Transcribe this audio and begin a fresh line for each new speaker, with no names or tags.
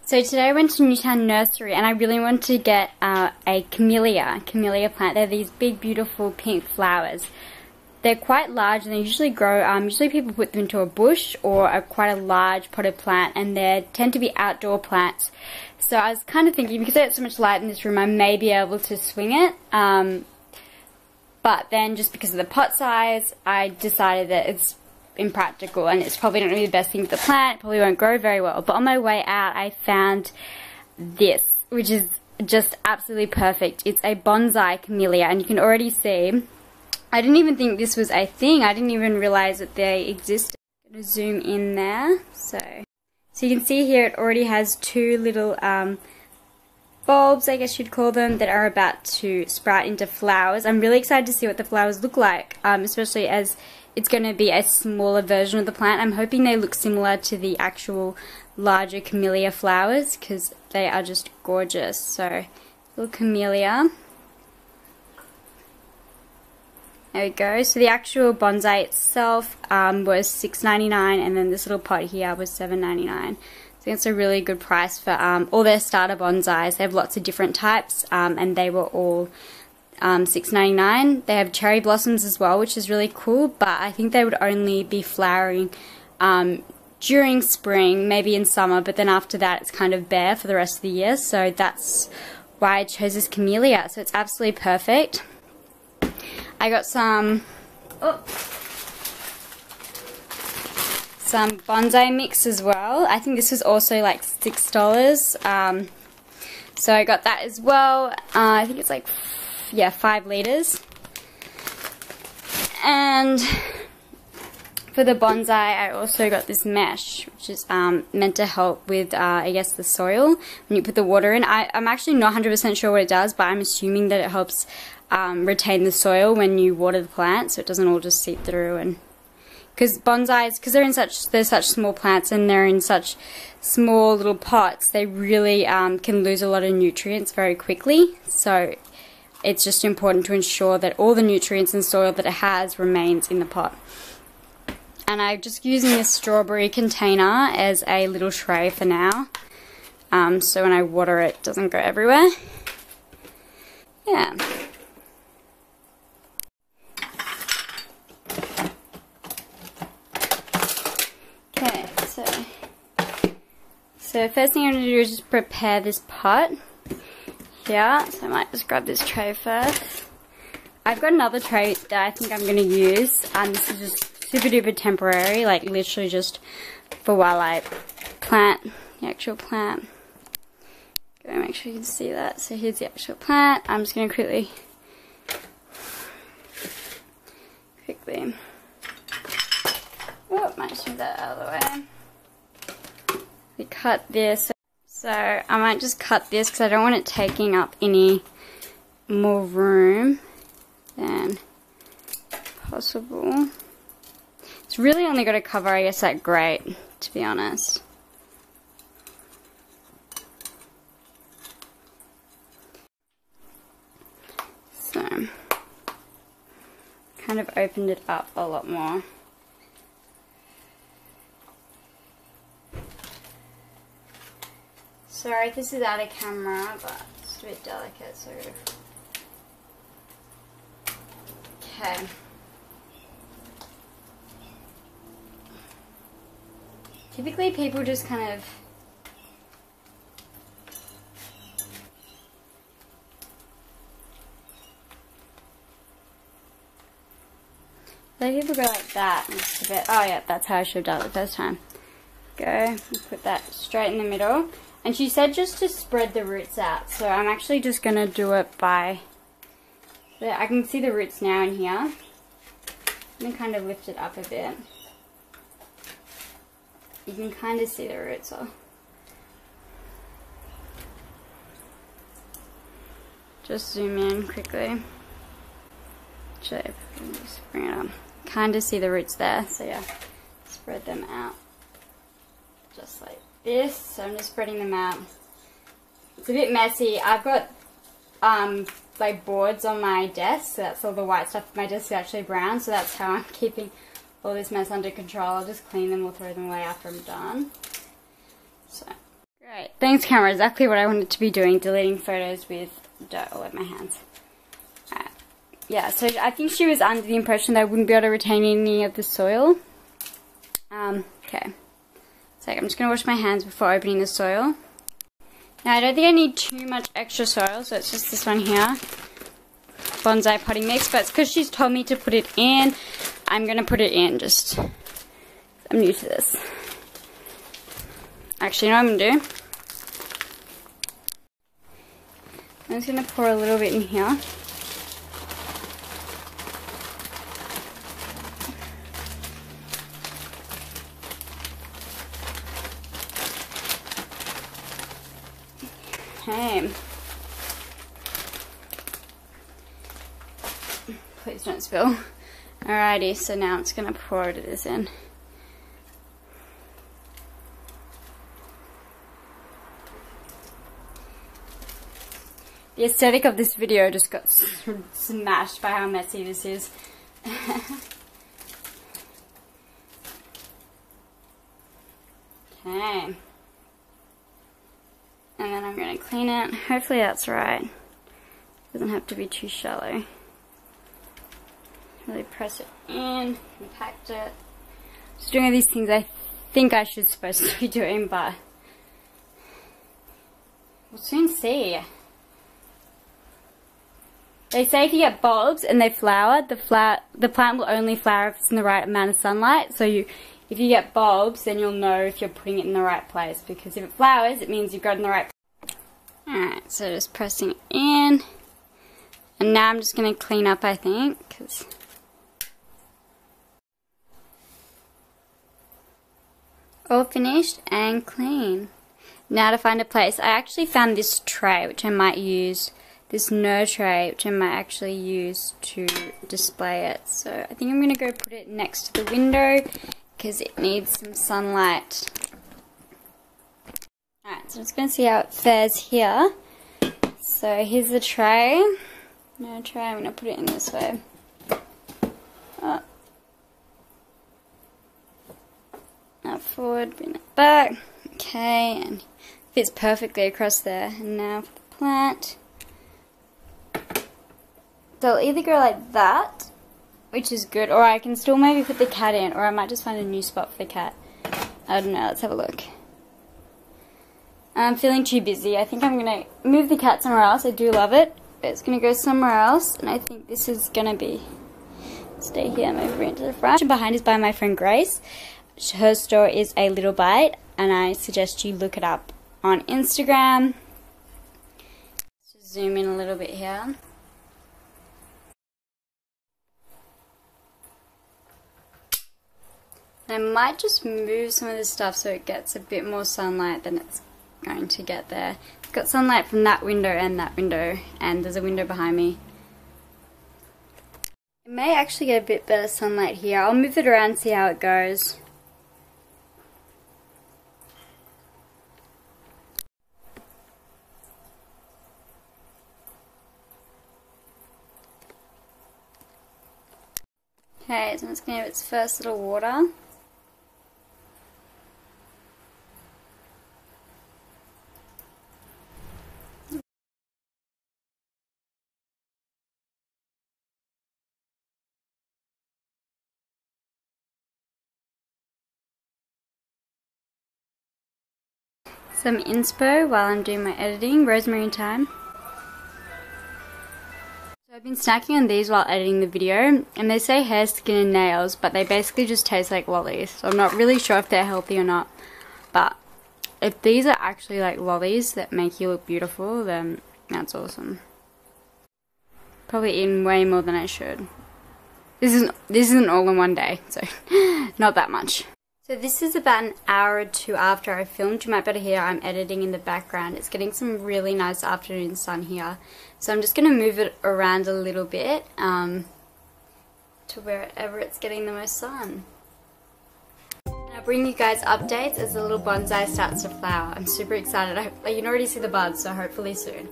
So today I went to Newtown Nursery and I really wanted to get a camellia plant. They're these big beautiful pink flowers. They're quite large and they usually grow, usually people put them into a bush or quite a large potted plant, and they tend to be outdoor plants. So I was kind of thinking, because there's so much light in this room, I may be able to swing it. But then just because of the pot size, I decided that it's impractical and it's probably not going to be the best thing for the plant. It probably won't grow very well. But on my way out, I found this, which is just absolutely perfect. It's a bonsai camellia, and you can already see, I didn't even think this was a thing. I didn't even realize that they existed. I'm going to zoom in there. So you can see here it already has two little bulbs, I guess you'd call them, that are about to sprout into flowers. I'm really excited to see what the flowers look like, especially as it's going to be a smaller version of the plant. I'm hoping they look similar to the actual larger camellia flowers because they are just gorgeous. So, little camellia. There we go. So the actual bonsai itself was $6.99, and then this little pot here was $7.99. I think it's a really good price for all their starter bonsais. They have lots of different types, and they were all $6.99. They have cherry blossoms as well, which is really cool, but I think they would only be flowering during spring, maybe in summer, but then after that it's kind of bare for the rest of the year. So that's why I chose this camellia. So it's absolutely perfect. I got some bonsai mix as well. I think this was also like $6. So I got that as well. I think it's like 5 liters. And for the bonsai, I also got this mesh, which is meant to help with, I guess, the soil when you put the water in. I'm actually not 100% sure what it does, but I'm assuming that it helps retain the soil when you water the plant, so it doesn't all just seep through. And because bonsais, because they're such small plants and they're in such small little pots, they really can lose a lot of nutrients very quickly. So it's just important to ensure that all the nutrients and soil that it has remains in the pot. And I'm just using a strawberry container as a little tray for now, so when I water it doesn't go everywhere. Yeah. Okay, so first thing I'm going to do is just prepare this pot. Yeah, so I might just grab this tray first. I've got another tray that I think I'm going to use, and this is just super duper temporary, like literally just for while I plant the actual plant. Go make sure you can see that. So here's the actual plant. I'm just going to quickly might just move that out of the way. We cut this. So I might just cut this because I don't want it taking up any more room than possible. It's really only got to cover, I guess, that grate, to be honest. So, kind of opened it up a lot more. Sorry if this is out of camera, but it's a bit delicate, so... Okay. Typically people just kind of... people go like that. And just a bit, oh yeah, that's how I should have done it the first time. Go, and put that straight in the middle. And she said just to spread the roots out, so I'm actually just going to do it by... I can see the roots now in here. I'm going to kind of lift it up a bit. You can kind of see the roots. Just zoom in quickly. Just bring it up. Kind of see the roots there, so yeah, spread them out. Just like this, so I'm just spreading them out. It's a bit messy. I've got like boards on my desk, so that's all the white stuff. My desk is actually brown, so that's how I'm keeping all this mess under control. I'll just clean them or throw them away after I'm done. So Great, thanks camera, exactly what I wanted to be doing, deleting photos with dirt all over my hands. Alright, yeah, so I think she was under the impression that I wouldn't be able to retain any of the soil. Okay, so I'm just going to wash my hands before opening the soil. Now I don't think I need too much extra soil, so it's just this one here. Bonsai potting mix, but it's because she's told me to put it in. I'm going to put it in, I'm new to this. Actually, you know what I'm going to do? I'm just going to pour a little bit in here. Okay. Please don't spill. Alrighty, so now I'm just going to pour this in. The aesthetic of this video just got smashed by how messy this is. Okay. And then I'm going to clean it. Hopefully that's right. Doesn't have to be too shallow. Really press it in, compact it. Just doing all these things I think I should supposed to be doing, but we'll soon see. They say if you get bulbs and they flower, the plant will only flower if it's in the right amount of sunlight. So if you get bulbs, then you'll know if you're putting it in the right place, because if it flowers, it means you've got it in the right place. Alright, so just pressing it in. And now I'm just going to clean up, I think, because all finished and clean. Now to find a place. I actually found this tray, which I might use. This no tray, which I might actually use to display it. So I think I'm going to go put it next to the window because it needs some sunlight. Alright, so I'm just going to see how it fares here. So here's the tray. No tray, I'm going to put it in this way. Up. Now forward, bring it back. Okay, and fits perfectly across there. And now for the plant. So I'll either go like that, which is good, or I can still maybe put the cat in, or I might just find a new spot for the cat. I don't know, let's have a look. I'm feeling too busy. I think I'm going to move the cat somewhere else. I do love it, but it's going to go somewhere else, and I think this is going to be, stay here, move into the front. Behind is by my friend Grace. Her store is A Little Bite, and I suggest you look it up on Instagram. Let's just zoom in a little bit here. I might just move some of this stuff so it gets a bit more sunlight than it's going to get there. It's got sunlight from that window, and there's a window behind me. It may actually get a bit better sunlight here. I'll move it around and see how it goes. Okay, so it's going to have its first little water. Some inspo while I'm doing my editing, rosemary thyme. So I've been snacking on these while editing the video, and they say hair, skin and nails, but they basically just taste like lollies. So I'm not really sure if they're healthy or not, but if these are actually like lollies that make you look beautiful, then that's awesome. Probably eaten way more than I should. This isn't all in one day, so not that much. So this is about an hour or two after I filmed. You might be able to hear I'm editing in the background. It's getting some really nice afternoon sun here. So I'm just going to move it around a little bit to wherever it's getting the most sun. And I'll bring you guys updates as the little bonsai starts to flower. I'm super excited. You can already see the buds, so hopefully soon.